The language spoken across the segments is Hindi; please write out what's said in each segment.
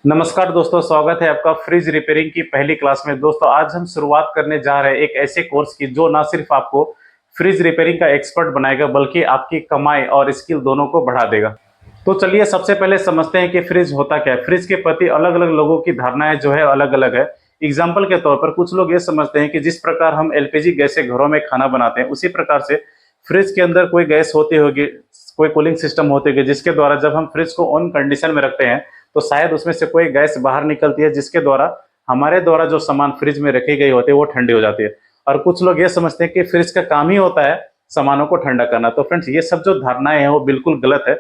नमस्कार दोस्तों, स्वागत है आपका फ्रिज रिपेयरिंग की पहली क्लास में। दोस्तों आज हम शुरुआत करने जा रहे हैं एक ऐसे कोर्स की जो ना सिर्फ आपको फ्रिज रिपेयरिंग का एक्सपर्ट बनाएगा बल्कि आपकी कमाई और स्किल दोनों को बढ़ा देगा। तो चलिए सबसे पहले समझते हैं कि फ्रिज होता क्या है। फ्रिज के प्रति अलग अलग लोगों की धारणाएं जो है अलग अलग है। एग्जाम्पल के तौर पर कुछ लोग ये समझते हैं कि जिस प्रकार हम एलपीजी गैस से घरों में खाना बनाते हैं उसी प्रकार से फ्रिज के अंदर कोई गैस होती होगी, कोई कूलिंग सिस्टम होती होगी जिसके द्वारा जब हम फ्रिज को ऑन कंडीशन में रखते हैं तो शायद उसमें से कोई गैस बाहर निकलती है जिसके द्वारा हमारे द्वारा जो सामान फ्रिज में रखी गई होती है वो ठंडी हो जाती है। और कुछ लोग ये समझते हैं कि फ्रिज का काम ही होता है सामानों को ठंडा करना। तो फ्रेंड्स ये सब जो धारणाएं हैं वो बिल्कुल गलत है।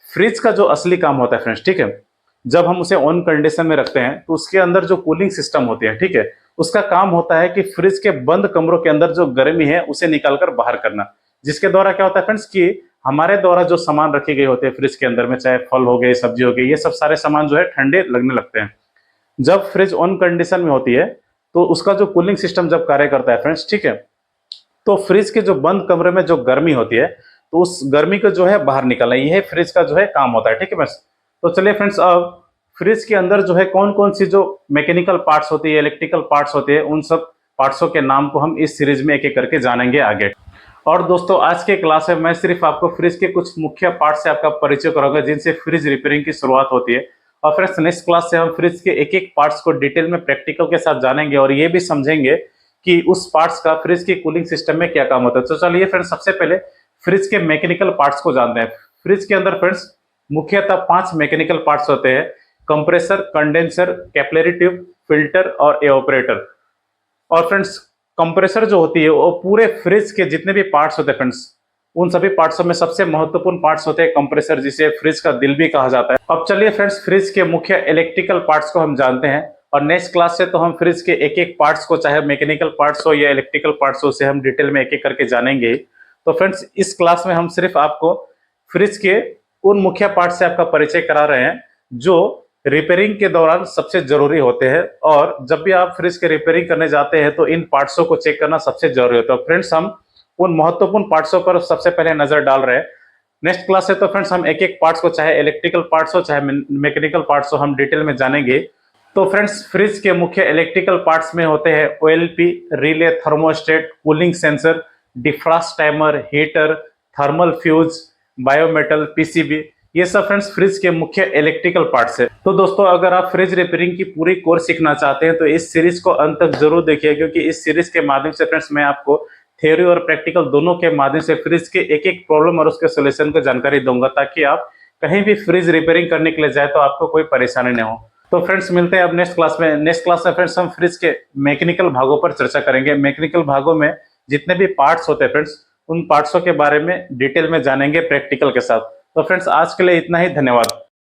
फ्रिज का जो असली काम होता है फ्रेंड्स, ठीक है, जब हम उसे ऑन कंडीशन में रखते हैं तो उसके अंदर जो कूलिंग सिस्टम होती है, ठीक है, उसका काम होता है कि फ्रिज के बंद कमरों के अंदर जो गर्मी है उसे निकालकर बाहर करना। जिसके द्वारा क्या होता है फ्रेंड्स कि हमारे द्वारा जो सामान रखे गए होते हैं फ्रिज के अंदर में, चाहे फल हो गए, सब्जी हो गई, ये सब सारे सामान जो है ठंडे लगने लगते हैं जब फ्रिज ऑन कंडीशन में होती है। तो उसका जो कूलिंग सिस्टम जब कार्य करता है फ्रेंड्स, ठीक है, तो फ्रिज के जो बंद कमरे में जो गर्मी होती है तो उस गर्मी को जो है बाहर निकालना, यह फ्रिज का जो है काम होता है, ठीक है बस। तो चलिए फ्रेंड्स, अब फ्रिज के अंदर जो है कौन कौन सी जो मैकेनिकल पार्ट्स होती है, इलेक्ट्रिकल पार्ट्स होते हैं, उन सब पार्ट्सों के नाम को हम इस सीरीज में एक एक करके जानेंगे आगे। और दोस्तों आज के क्लास में मैं सिर्फ आपको फ्रिज के कुछ मुख्य पार्ट से आपका परिचय कराऊंगा जिनसे फ्रिज रिपेयरिंग की शुरुआत होती है। और फ्रेंड्स नेक्स्ट क्लास से हम फ्रिज के एक एक पार्ट्स को डिटेल में प्रैक्टिकल के साथ जानेंगे और ये भी समझेंगे कि उस पार्ट्स का फ्रिज की कूलिंग सिस्टम में क्या काम होता है। तो चलिए फ्रेंड्स सबसे पहले फ्रिज के मैकेनिकल पार्ट्स को जानते हैं। फ्रिज के अंदर फ्रेंड्स मुख्यतः 5 मैकेनिकल पार्ट्स होते हैं: compressor, condenser, capillary tube, filter और एवापोरेटर। और फ्रेंड्स कंप्रेसर जो होती है वो पूरे फ्रिज के जितने भी पार्ट्स होते हैं फ्रेंड्स, उन सभी पार्ट्सों में सबसे महत्वपूर्ण पार्ट्स होते हैं कंप्रेसर, जिसे फ्रिज का दिल भी कहा जाता है। अब चलिए फ्रेंड्स फ्रिज के मुख्य इलेक्ट्रिकल पार्ट्स को हम जानते हैं और नेक्स्ट क्लास से तो हम फ्रिज के एक एक पार्ट्स को, चाहे मैकेनिकल पार्ट्स हो या इलेक्ट्रिकल पार्ट्स हो, उसे हम डिटेल में एक एक करके जानेंगे। तो फ्रेंड्स इस क्लास में हम सिर्फ आपको फ्रिज के उन मुख्य पार्ट से आपका परिचय करा रहे हैं जो रिपेयरिंग के दौरान सबसे जरूरी होते हैं। और जब भी आप फ्रिज के रिपेयरिंग करने जाते हैं तो इन पार्ट्सों को चेक करना सबसे जरूरी होता है। फ्रेंड्स हम उन महत्वपूर्ण पार्ट्सों पर सबसे पहले नजर डाल रहे हैं। नेक्स्ट क्लास से तो फ्रेंड्स हम एक एक पार्ट्स को, चाहे इलेक्ट्रिकल पार्ट्स हो चाहे मैकेनिकल पार्ट्स हो, हम डिटेल में जानेंगे। तो फ्रेंड्स फ्रिज के मुख्य इलेक्ट्रिकल पार्ट्स में होते हैं OLP, relay, thermostat, cooling sensor, defrost timer, heater, thermal fuse, biometal, PCB. ये सब फ्रेंड्स फ्रिज के मुख्य इलेक्ट्रिकल पार्ट्स है। तो दोस्तों अगर आप फ्रिज रिपेयरिंग की पूरी कोर्स सीखना चाहते हैं तो इस सीरीज को अंत तक जरूर देखिए, क्योंकि इस सीरीज के माध्यम से फ्रेंड्स मैं आपको थ्योरी और प्रैक्टिकल दोनों के माध्यम से फ्रिज के एक एक प्रॉब्लम और उसके सोल्यूशन को जानकारी दूंगा, ताकि आप कहीं भी फ्रिज रिपेयरिंग करने के लिए जाए तो आपको कोई परेशानी नहीं हो। तो फ्रेंड्स मिलते हैं अब नेक्स्ट क्लास में। नेक्स्ट क्लास में फ्रेंड्स हम फ्रिज के मैकेनिकल भागों पर चर्चा करेंगे। मैकेनिकल भागों में जितने भी पार्ट्स होते हैं फ्रेंड्स, उन पार्ट्सों के बारे में डिटेल में जानेंगे प्रैक्टिकल के साथ। तो फ्रेंड्स आज के लिए इतना ही, धन्यवाद।